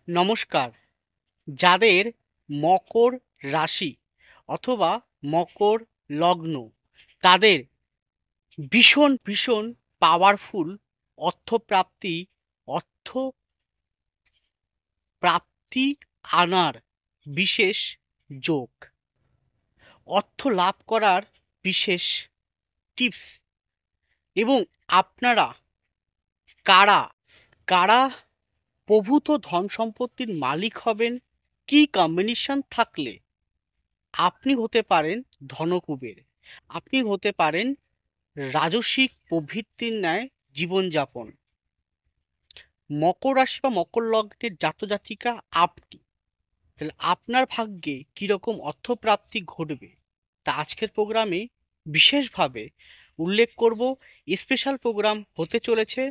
নমস্কার। যাদের মকর রাশি অথবা মকর লগ্ন, তাদের ভীষণ ভীষণ পাওয়ারফুল অর্থপ্রাপ্তি অর্থ প্রাপ্তি আনার বিশেষ যোগ, অর্থ লাভ করার বিশেষ টিপস। এবং আপনারা কারা কারা প্রভূত ধন সম্পত্তির মালিক হবেন, কি কম্বিনেশন থাকলে আপনি হতে পারেন ধনকুবের, আপনি হতে পারেন রাজসিক প্রভৃতির ন্যায় জীবনযাপন। মকর রাশি বা মকর লগ্নের জাতজাতিকা আপনি, তাহলে আপনার ভাগ্যে কীরকম অর্থপ্রাপ্তি ঘটবে তা আজকের প্রোগ্রামে বিশেষভাবে উল্লেখ করব। স্পেশাল প্রোগ্রাম হতে চলেছে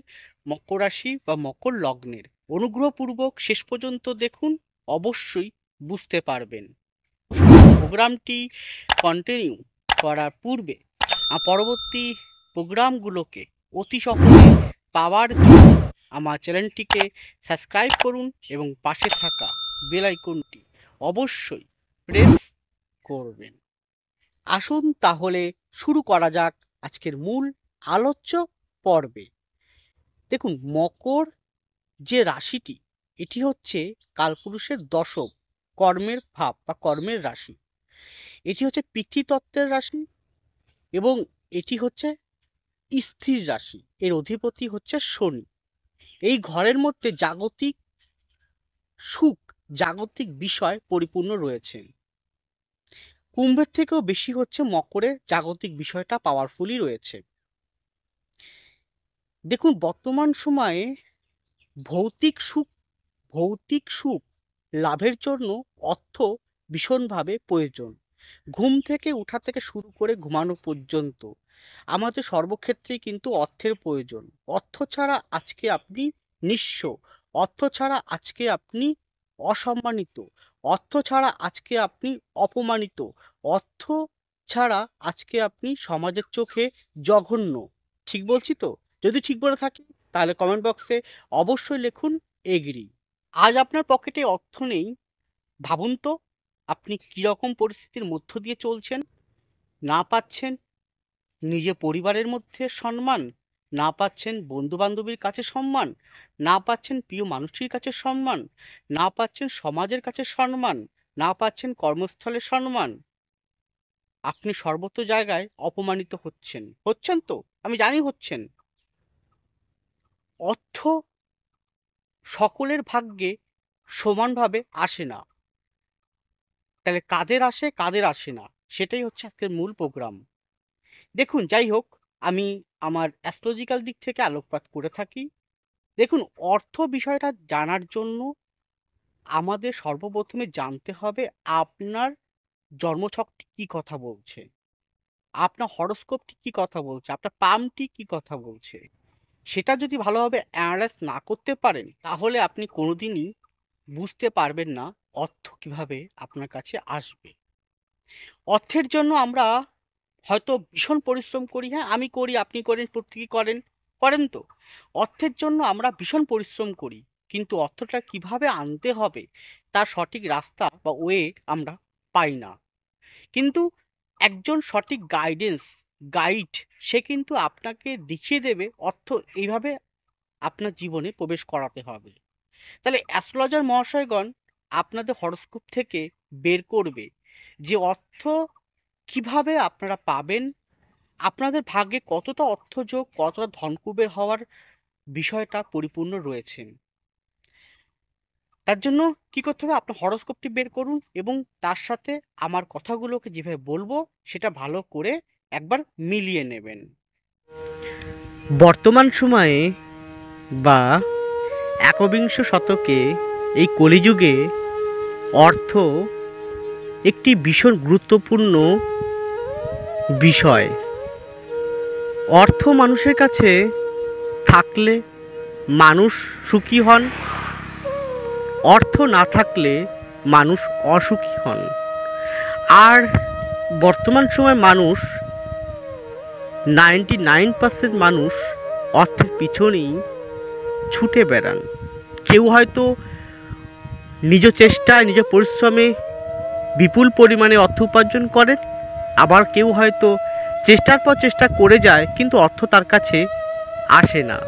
মকর রাশি বা মকর লগ্নের। অনুগ্রহপূর্বক শেষ পর্যন্ত দেখুন, অবশ্যই বুঝতে পারবেন। প্রোগ্রামটি কন্টিনিউ করার পূর্বে পরবর্তী প্রোগ্রামগুলোকে অতি সহজে পাওয়ার জন্য আমার চ্যানেলটিকে সাবস্ক্রাইব করুন এবং পাশে থাকা বেল আইকনটি অবশ্যই প্রেস করবেন। আসুন তাহলে শুরু করা যাক আজকের মূল আলোচ্য পর্বে। দেখুন, মকর যে রাশিটি, এটি হচ্ছে কালপুরুষের দশম কর্মের ভাব বা কর্মের রাশি। এটি হচ্ছে পিতৃতত্ত্বের রাশি এবং এটি হচ্ছে স্থির রাশি। এর অধিপতি হচ্ছে শনি। এই ঘরের মধ্যে জাগতিক সুখ, জাগতিক বিষয় পরিপূর্ণ রয়েছে। কুম্ভের থেকেও বেশি হচ্ছে মকরে জাগতিক বিষয়টা পাওয়ারফুলি রয়েছে। দেখুন, বর্তমান সময়ে ভৌতিক সুখ লাভের জন্য অর্থ ভীষণভাবে প্রয়োজন। ঘুম থেকে ওঠা থেকে শুরু করে ঘুমানো পর্যন্ত আমাদের সর্বক্ষেত্রেই কিন্তু অর্থের প্রয়োজন। অর্থ ছাড়া আজকে আপনি নিঃস্ব, অর্থ ছাড়া আজকে আপনি অসম্মানিত, অর্থ ছাড়া আজকে আপনি অপমানিত, অর্থ ছাড়া আজকে আপনি সমাজের চোখে জঘন্য। ঠিক বলছি তো? যদি ঠিক বলে থাকি তাহলে কমেন্ট বক্সে অবশ্যই লিখুন এগ্রি। আজ আপনার পকেটে অর্থ নেই, ভাবুন তো আপনি কীরকম পরিস্থিতির মধ্য দিয়ে চলছেন। না পাচ্ছেন নিজে পরিবারের মধ্যে সম্মান, না পাচ্ছেন বন্ধু বান্ধবীর কাছে সম্মান, না পাচ্ছেন প্রিয় মানুষটির কাছে সম্মান, না পাচ্ছেন সমাজের কাছে সম্মান, না পাচ্ছেন কর্মস্থলে সম্মান। আপনি সর্বত্র জায়গায় অপমানিত হচ্ছেন তো, আমি জানি হচ্ছেন। অর্থ সকলের ভাগ্যে সমানভাবে আসে না। তাহলে কাদের আসে কাদের আসে না, সেটাই হচ্ছে আজকের মূল প্রোগ্রাম। দেখুন, যাই হোক, আমি আমার অ্যাস্ট্রোলজিক্যাল দিক থেকে আলোকপাত করে থাকি। দেখুন, অর্থ বিষয়টা জানার জন্য আমাদের সর্বপ্রথমে জানতে হবে আপনার জন্মছকটি কি কথা বলছে, আপনার হরোস্কোপটি কি কথা বলছে, আপনার পামটি কি কথা বলছে। সেটা যদি ভালোভাবে অ্যানালাইজ না করতে পারেন তাহলে আপনি কোনোদিনই বুঝতে পারবেন না অর্থ কিভাবে আপনার কাছে আসবে। অর্থের জন্য আমরা হয়তো ভীষণ পরিশ্রম করি, হ্যাঁ আমি করি, আপনি করেন, প্রত্যেকেই করেন তো। অর্থের জন্য আমরা ভীষণ পরিশ্রম করি, কিন্তু অর্থটা কিভাবে আনতে হবে তার সঠিক রাস্তা বা ওয়ে আমরা পাই না। কিন্তু একজন সঠিক গাইড সে কিন্তু আপনাকে দেখিয়ে দেবে অর্থ এইভাবে আপনার জীবনে প্রবেশ করাতে হবে। তাহলে অ্যাস্ট্রোলজার মহাশয়গণ আপনাদের হরোস্কোপ থেকে বের করবে যে অর্থ কিভাবে আপনারা পাবেন, আপনাদের ভাগ্যে কতটা অর্থযোগ, কতটা ধনকুবের হওয়ার বিষয়টা পরিপূর্ণ রয়েছে। তার জন্য কি করতে হবে, আপনার হরোস্কোপটি বের করুন এবং তার সাথে আমার কথাগুলোকে যেভাবে বলবো সেটা ভালো করে একবার মিলিয়ে নেবেন। বর্তমান সময়ে বা একবিংশ শতকে, এই কলিযুগে অর্থ একটি ভীষণ গুরুত্বপূর্ণ বিষয়। অর্থ মানুষের কাছে থাকলে মানুষ সুখী হন, অর্থ না থাকলে মানুষ অসুখী হন। আর বর্তমান সময় মানুষ 99% মানুষ অর্থের পিছনেই ছুটে বেড়ান। কেউ হয়তো নিজ চেষ্টায় নিজ পরিশ্রমে বিপুল পরিমাণে অর্থ উপার্জন করেন। আবার কেউ হয়তো চেষ্টার পর চেষ্টা করে যায়, কিন্তু অর্থ তার কাছে আসে না,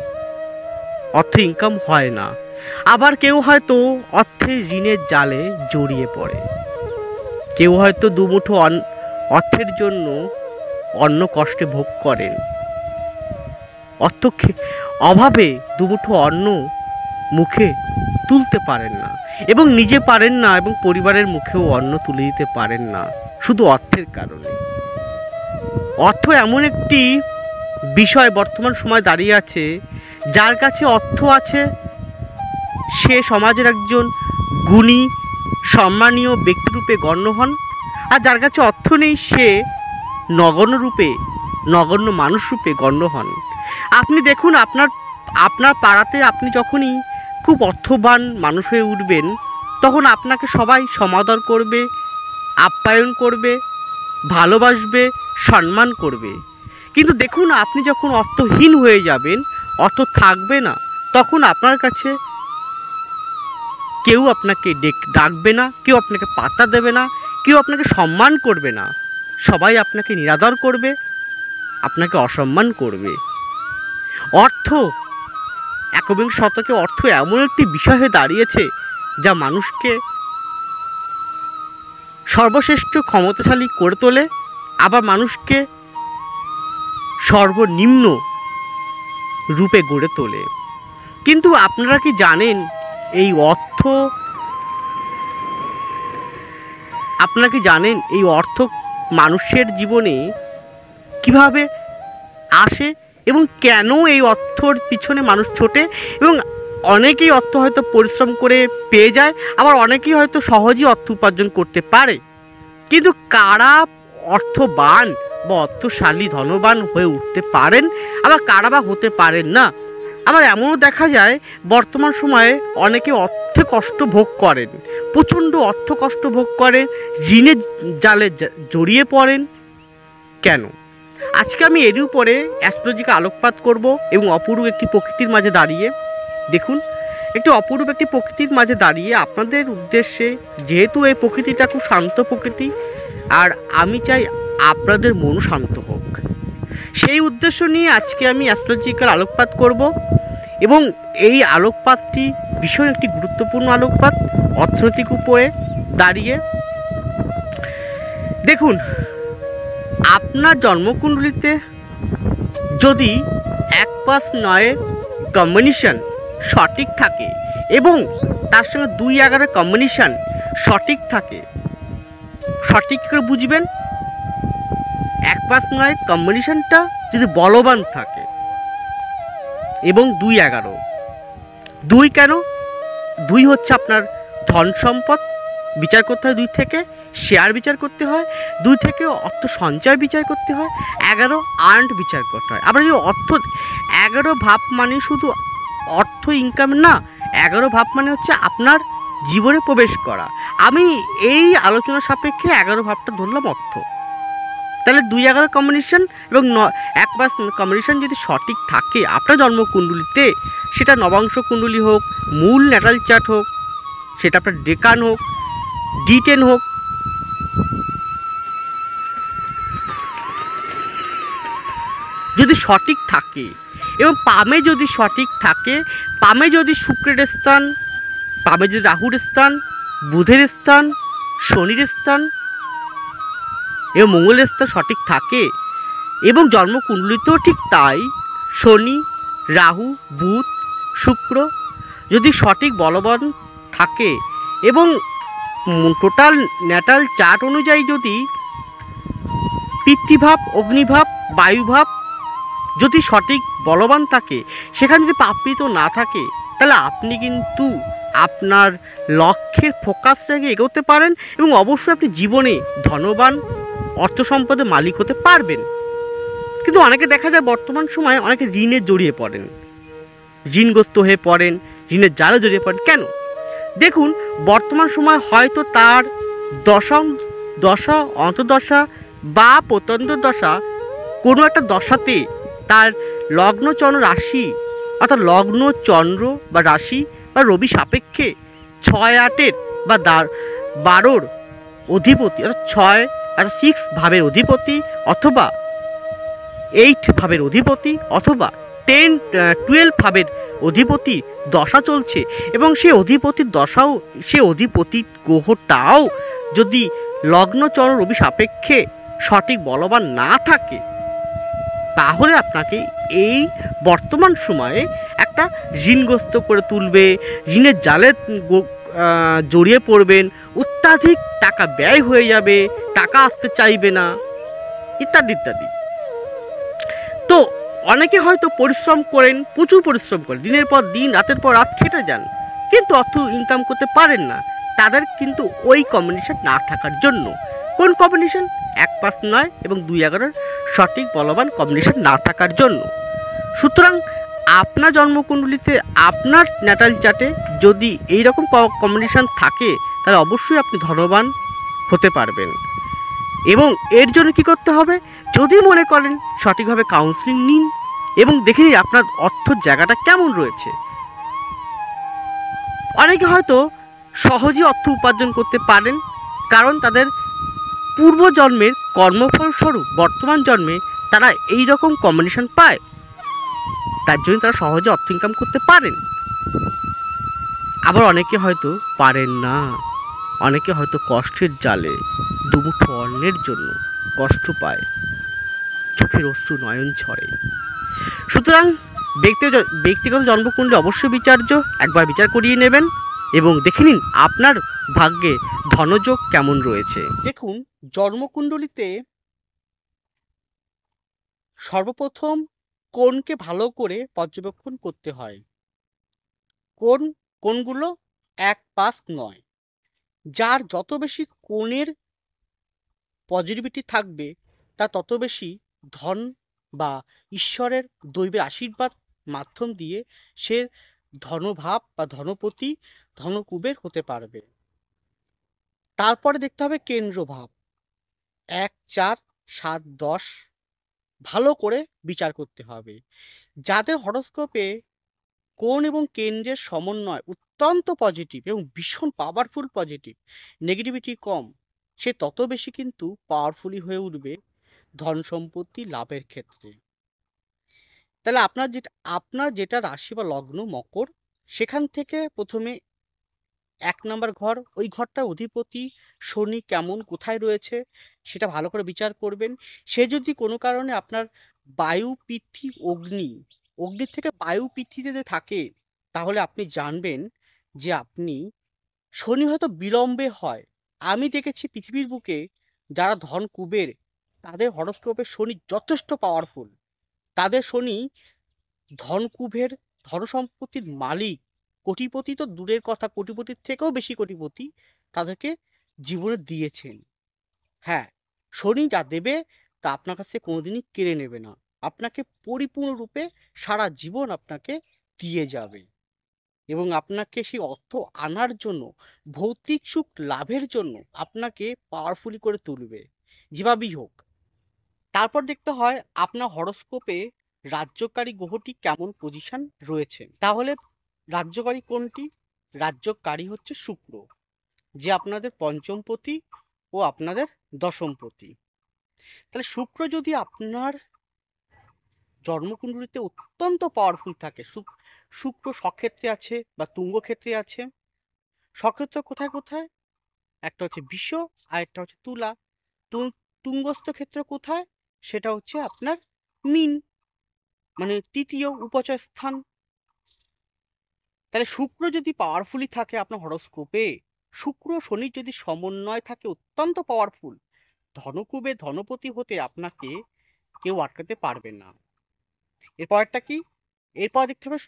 অর্থ ইনকাম হয় না। আবার কেউ হয়তো অর্থের ঋণের জালে জড়িয়ে পড়ে। কেউ হয়তো দুমুঠো অর্থের জন্য অন্ন কষ্টে ভোগ করেন। অর্থ অভাবে দুমুঠো অন্ন মুখে তুলতে পারেন না, এবং নিজে পারেন না, এবং পরিবারের মুখেও অন্ন তুলে দিতে পারেন না, শুধু অর্থের কারণে। অর্থ এমন একটি বিষয় বর্তমান সময় দাঁড়িয়ে আছে, যার কাছে অর্থ আছে সে সমাজের একজন গুণী সম্মানীয় ব্যক্তিরূপে গণ্য হন, আর যার কাছে অর্থ নেই সে নগণ্য মানুষ রূপে গণ্য হন। আপনি দেখুন, আপনার পাড়াতে আপনি যখনই খুব অর্থবান মানুষ হয়ে উঠবেন, তখন আপনাকে সবাই সমাদর করবে, আপ্যায়ন করবে, ভালোবাসবে, সম্মান করবে। কিন্তু দেখুন, আপনি যখন অর্থহীন হয়ে যাবেন, অর্থ থাকবে না, তখন আপনার কাছে কেউ আপনাকে ডাকবে না, কেউ আপনাকে পাত্তা দেবে না, কেউ আপনাকে সম্মান করবে না। সবাই আপনাকে নিরাদর করবে, আপনাকে অসম্মান করবে। অর্থ একবিংশ শতকে অর্থ এমন একটি বিষয় হয়ে দাঁড়িয়েছে, যা মানুষকে সর্বশ্রেষ্ঠ ক্ষমতাশালী করে তোলে, আবার মানুষকে সর্বনিম্ন রূপে গড়ে তোলে। কিন্তু আপনারা কি জানেন এই অর্থ মানুষের জীবনে কিভাবে আসে এবং কেন এই অর্থর পিছনে মানুষ ছোটে? এবং অনেকেই অর্থ হয়তো পরিশ্রম করে পেয়ে যায়, আবার অনেকেই হয়তো সহজেই অর্থ উপার্জন করতে পারে। কিন্তু কারা অর্থবান বা অর্থশালী ধনবান হয়ে উঠতে পারেন, আবার কারা বা হতে পারেন না? আবার এমনও দেখা যায় বর্তমান সময়ে অনেকে অর্থে কষ্ট ভোগ করেন, প্রচণ্ড অর্থ কষ্ট ভোগ করেন, ঋণের জালে জড়িয়ে পড়েন। কেন? আজকে আমি এর উপরে অ্যাস্ট্রোলজিকে আলোকপাত করব, এবং অপূর্ব একটি প্রকৃতির মাঝে দাঁড়িয়ে দেখুন, একটি অপূর্ব একটি প্রকৃতির মাঝে দাঁড়িয়ে আপনাদের উদ্দেশ্যে, যেহেতু এই প্রকৃতিটা খুব শান্ত প্রকৃতি, আর আমি চাই আপনাদের মনও শান্ত হোক, সেই উদ্দেশ্য নিয়ে আজকে আমি অ্যাস্ট্রোলজিক্যাল আলোকপাত করব। এবং এই আলোকপাতটি ভীষণ একটি গুরুত্বপূর্ণ আলোকপাত অর্থনৈতিক উপরে দাঁড়িয়ে। দেখুন, আপনার জন্মকুণ্ডলিতে যদি 1-5-9 কম্বিনেশন সঠিক থাকে এবং তার সঙ্গে 2-11 কম্বিনেশন সঠিক থাকে, সঠিক করে বুঝবেন 1-5-9 কম্বিনেশনটা যদি বলবান থাকে এবং 2-11, 2 কেন? 2 হচ্ছে আপনার ধন সম্পদ বিচার করতে হয়, 2 থেকে শেয়ার বিচার করতে হয়, 2 থেকে অর্থ সঞ্চয় বিচার করতে হয়, 11 আর্নড বিচার করতে হয়। আবার যদি অর্থ 11 ভাব মানে শুধু অর্থ ইনকাম না, 11 ভাব মানে হচ্ছে আপনার জীবনে প্রবেশ করা। আমি এই আলোচনা সাপেক্ষে 11 ভাবটা ধরলাম অর্থ। তাহলে 2-11 কম্বিনেশন এবং 1-5 কম্বিনেশন যদি সঠিক থাকে আপনার জন্মকুণ্ডলিতে, সেটা নবাংশ কুণ্ডলী হোক, মূল ন্যাটাল চার্ট হোক, সেটা আপনার ডেকান হোক, D10 হোক, যদি সঠিক থাকে এবং পামে যদি সঠিক থাকে, পামে যদি শুক্রের স্থান, পামে যদি রাহুর স্থান, বুধের স্থান, শনির স্থান এবং মঙ্গলের স্থান সঠিক থাকে, এবং জন্মকুণ্ডলিতেও ঠিক তাই, শনি, রাহু, বুধ, শুক্র যদি সঠিক বলবান থাকে, এবং টোটাল ন্যাটাল চার্ট অনুযায়ী যদি পিতৃভাব, অগ্নিভাব, বায়ুভাব যদি সঠিক বলবান থাকে, সেখানে যদি পাপৃত না থাকে, তাহলে আপনি কিন্তু আপনার লক্ষ্যের ফোকাস রেখে এগোতে পারেন, এবং অবশ্যই আপনি জীবনে ধনবান অর্থ সম্পদের মালিক হতে পারবেন। কিন্তু অনেকে দেখা যায় বর্তমান সময়ে অনেকে ঋণে জড়িয়ে পড়েন, ঋণগ্রস্ত হয়ে পড়েন, ঋণের জালে জড়িয়ে পড়েন। কেন? দেখুন, বর্তমান সময় হয়তো তার দশা, অন্তর্দশা বা প্রত্যন্ত দশা, কোনো একটা দশাতে তার লগ্ন চন্দ্র রাশি, অর্থাৎ লগ্ন চন্দ্র বা রাশি বা রবি সাপেক্ষে 6-8 বা 12 অধিপতি, অর্থাৎ 6 আর 6 ভাবের অধিপতি, অথবা 8 ভাবের অধিপতি, অথবা 12 ভাবের অধিপতি দশা চলছে, এবং সেই অধিপতির দশাও, সে অধিপতি গ্রহটাও যদি লগ্নচর রবি সাপেক্ষে সঠিক বলবান না থাকে, তাহলে আপনাকে এই বর্তমান সময়ে একটা ঋণগ্রস্ত করে তুলবে, ঋণের জালে জড়িয়ে পড়বেন, অত্যাধিক টাকা ব্যয় হয়ে যাবে, টাকা আসতে চাইবে না, ইত্যাদি ইত্যাদি। তো অনেকে হয়তো পরিশ্রম করেন, প্রচুর পরিশ্রম করেন, দিনের পর দিন, রাতের পর রাত খেটে যান, কিন্তু অর্থ ইনকাম করতে পারেন না। তাদের কিন্তু ওই কম্বিনেশন না থাকার জন্য। কোন কম্বিনেশন? 1-5-9 এবং 2-11 সঠিক বলবান কম্বিনেশন না থাকার জন্য। সুতরাং আপনার জন্মকুণ্ডলিতে, আপনার ন্যাটাল চার্টে যদি এইরকম কম্বিনেশন থাকে, তাহলে অবশ্যই আপনি ধনবান হতে পারবেন। এবং এর জন্য কি করতে হবে? যদি মনে করেন সঠিকভাবে কাউন্সিলিং নিন এবং দেখে নিন আপনার অর্থর জায়গাটা কেমন রয়েছে। অনেকে হয়তো সহজেই অর্থ উপার্জন করতে পারেন, কারণ তাদের পূর্বজন্মের কর্মফল স্বরূপ বর্তমান জন্মে তারা এই রকম কম্বিনেশন পায়, তার জন্য তারা সহজে অর্থ ইনকাম করতে পারেন। আবার অনেকে হয়তো পারেন না, অনেকে হয়তো কষ্টের জালে দুমুঠো অন্নের জন্য কষ্ট পায়, চোখের অশ্রু নয়ন ঝরে। সুতরাং ব্যক্তিগত জন্মকুণ্ডলী অবশ্যই বিচার্য, একবার বিচার করিয়ে নেবেন এবং দেখে নিন আপনার ভাগ্যে ধনযোগ কেমন রয়েছে। দেখুন, জন্মকুণ্ডলিতে সর্বপ্রথম কোণকে ভালো করে পর্যবেক্ষণ করতে হয়। কোণগুলো 1-5-9, যার যত বেশি কোণের পজিটিভিটি থাকবে, তা তত বেশি ধন বা ঈশ্বরের দৈবের আশীর্বাদ মাধ্যম দিয়ে সে ধনভাব বা ধনপতি, ধনকুবের হতে পারবে। তারপরে দেখতে হবে কেন্দ্রভাব 1-4-7-10, ভালো করে বিচার করতে হবে। যাদের হরোস্কোপে কোণ এবং কেন্দ্রের সমন্বয় অত্যন্ত পজিটিভ এবং ভীষণ পাওয়ারফুল পজিটিভ, নেগেটিভিটি কম, সে তত বেশি কিন্তু পাওয়ারফুলি হয়ে উঠবে ধন সম্পত্তি লাভের ক্ষেত্রে। তাহলে আপনার যেটা রাশি বা লগ্ন মকর, সেখান থেকে প্রথমে 1 নম্বর ঘর, ওই ঘরটার অধিপতি শনি কেমন, কোথায় রয়েছে, সেটা ভালো করে বিচার করবেন। সে যদি কোনো কারণে আপনার বায়ু, পৃথ্বী, অগ্নির থেকে বায়ু পৃথ্বীতে থাকে, তাহলে আপনি জানবেন যে আপনি, শনি হয়তো বিলম্বে হয়। আমি দেখেছি পৃথিবীর বুকে যারা ধন কুবের, তাদের হরোস্কোপে শনি যথেষ্ট পাওয়ারফুল। তাদের শনি ধন কুবের, ধন সম্পত্তির মালিক, কোটিপতি তো দূরের কথা, কোটিপতির থেকেও বেশি কোটিপতি তাদেরকে জীবনে দিয়েছেন। হ্যাঁ, শনি যা দেবে তা আপনার কাছে কোনোদিনই কেড়ে নেবে না, আপনাকে পরিপূর্ণরূপে সারা জীবন আপনাকে দিয়ে যাবে এবং আপনাকে সেই অর্থ আনার জন্য, ভৌতিক সুখ লাভের জন্য আপনাকে পাওয়ারফুলি করে তুলবে, যেভাবেই হোক। তারপর দেখতে হয় আপনার হরোস্কোপে রাজ্যকারী গ্রহটি কেমন পজিশন রয়েছে। তাহলে রাজ্যকারী কোনটি? রাজ্যকারী হচ্ছে শুক্র, যে আপনাদের পঞ্চমপতি ও আপনাদের দশমপতি। তাহলে শুক্র যদি আপনার জন্মকুণ্ডলিতে অত্যন্ত পাওয়ারফুল থাকে, শুক্র স্বক্ষেত্রে আছে বা তুঙ্গ ক্ষেত্রে আছে। স্বক্ষেত্র কোথায় কোথায়? একটা হচ্ছে বৃষ, আর একটা হচ্ছে তুলা। তুঙ্গস্থ ক্ষেত্র কোথায়? সেটা হচ্ছে আপনার মীন, মানে তৃতীয় উপচয় স্থান। তাহলে শুক্র যদি পাওয়ারফুলি থাকে আপনার হরোস্কোপে, শুক্র শনির যদি সমন্বয় থাকে অত্যন্ত পাওয়ারফুল, ধনকুবে ধনপতি হতে আপনাকে কেউ আটকাতে পারবে না। এরপরটা কি? এরপর দেখতে হবে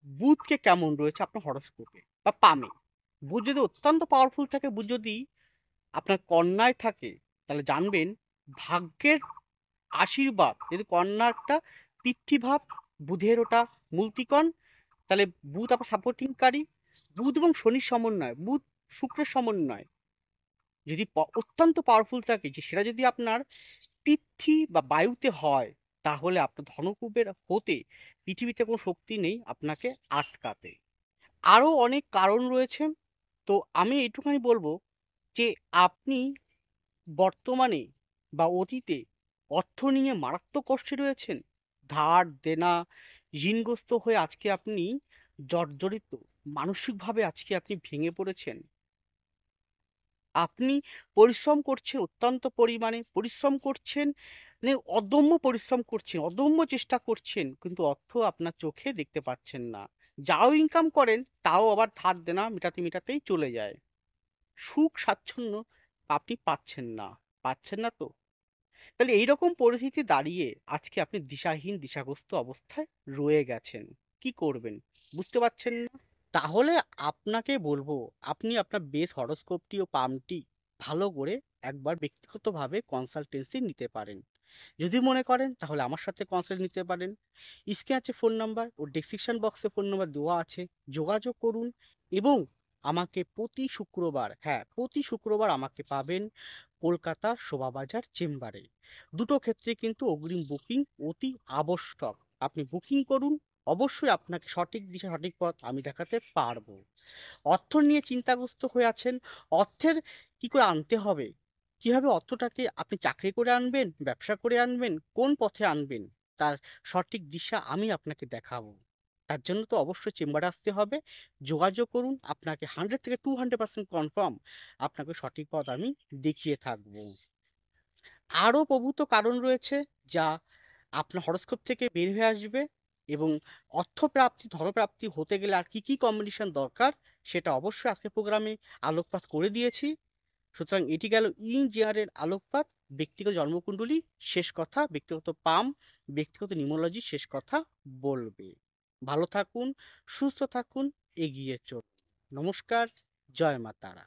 বুধকে কেমন রয়েছে আপনার হরোস্কোপে বা পামে। বুধ যদি অত্যন্ত পাওয়ারফুল থাকে, বুধ যদি আপনার কন্যায় থাকে, তাহলে জানবেন ভাগ্যের আশীর্বাদ। যদি কন্যা একটা পৃথ্বীভাব, বুধের ওটা মূলত্রিকোণ, তাহলে বুধ আপনার সাপোর্টিংকারী। বুধ এবং শনির সমন্বয়, বুধ শুক্রের সমন্বয় যদি অত্যন্ত পাওয়ারফুল থাকে, যে সেটা যদি আপনার পৃথ্বী বা বায়ুতে হয়, তাহলে আপনার ধনকুবের হতে পৃথিবীতে কোনো শক্তি নেই আপনাকে আটকাতে। আরও অনেক কারণ রয়েছে, তো আমি এইটুখানি বলবো যে আপনি বর্তমানে বা অতীতে অর্থ নিয়ে মারাত্মক কষ্টে রয়েছেন। ধার দেনা ঋণগ্রস্ত হয়ে আজকে আপনি জর্জরিত, মানসিকভাবে আজকে আপনি ভেঙে পড়েছেন। আপনি পরিশ্রম করছেন, অত্যন্ত পরিমাণে পরিশ্রম করছেন, মানে অদম্য পরিশ্রম করছেন, অদম্য চেষ্টা করছেন, কিন্তু অর্থ আপনার চোখে দেখতে পাচ্ছেন না। যাও ইনকাম করেন তাও আবার ধার দেনা মেটাতে মেটাতেই চলে যায়। সুখ স্বাচ্ছন্দ্য আপনি পাচ্ছেন না। পাচ্ছেন না তো? তাহলে এইরকম পরিস্থিতি দাঁড়িয়ে আজকে আপনি দিশাহীন দিশাগ্রস্ত অবস্থায় রয়ে গেছেন। কি করবেন বুঝতে পারছেন না। তাহলে আপনাকে বলবো, আপনি আপনার বেস হরোস্কোপটি ও পামটি ভালো করে একবার ব্যক্তিগতভাবে কনসালটেন্সি নিতে পারেন। যদি মনে করেন তাহলে আমার সাথে কনসাল্ট নিতে পারেন। স্ক্রিনে আছে ফোন নাম্বার ও ডেসক্রিপশন বক্সে ফোন নাম্বার দেওয়া আছে, যোগাযোগ করুন। এবং আমাকে প্রতি শুক্রবার, হ্যাঁ প্রতি শুক্রবার আমাকে পাবেন কলকাতার শোভাবাজার চেম্বারে। দুটো ক্ষেত্রে কিন্তু অগ্রিম বুকিং অতি আবশ্যক। আপনি বুকিং করুন, অবশ্যই আপনাকে সঠিক দিশা সঠিক পথ আমি দেখাতে পারবো। অর্থ নিয়ে চিন্তাগ্রস্ত হয়ে আছেন, অর্থের কি করে আনতে হবে, কিভাবে অর্থটাকে আপনি চাকরি করে আনবেন, ব্যবসা করে আনবেন, কোন পথে আনবেন, তার সঠিক দিশা আমি আপনাকে দেখাবো। তার জন্য তো অবশ্যই চেম্বারে আসতে হবে। যোগাযোগ করুন, আপনাকে 100 থেকে 200% কনফার্ম আপনাকে সঠিক পথ আমি দেখিয়ে থাকবো। আরও প্রভূত কারণ রয়েছে যা আপনার হরোস্কোপ থেকে বের হয়ে আসবে, এবং অর্থপ্রাপ্তি ধনপ্রাপ্তি হতে গেলে আর কি কি কম্বিনেশন দরকার সেটা অবশ্যই আজকের প্রোগ্রামে আলোকপাত করে দিয়েছি। সুতরাং এটি গেল ইঞ্জিনিয়ারের আলোকপাত। ব্যক্তিগত জন্মকুণ্ডলী শেষ কথা, ব্যক্তিগত পাম, ব্যক্তিগত নিউমোলজি শেষ কথা বলবে। ভালো থাকুন, সুস্থ থাকুন, এগিয়ে চলুন। নমস্কার, জয় মা তারা।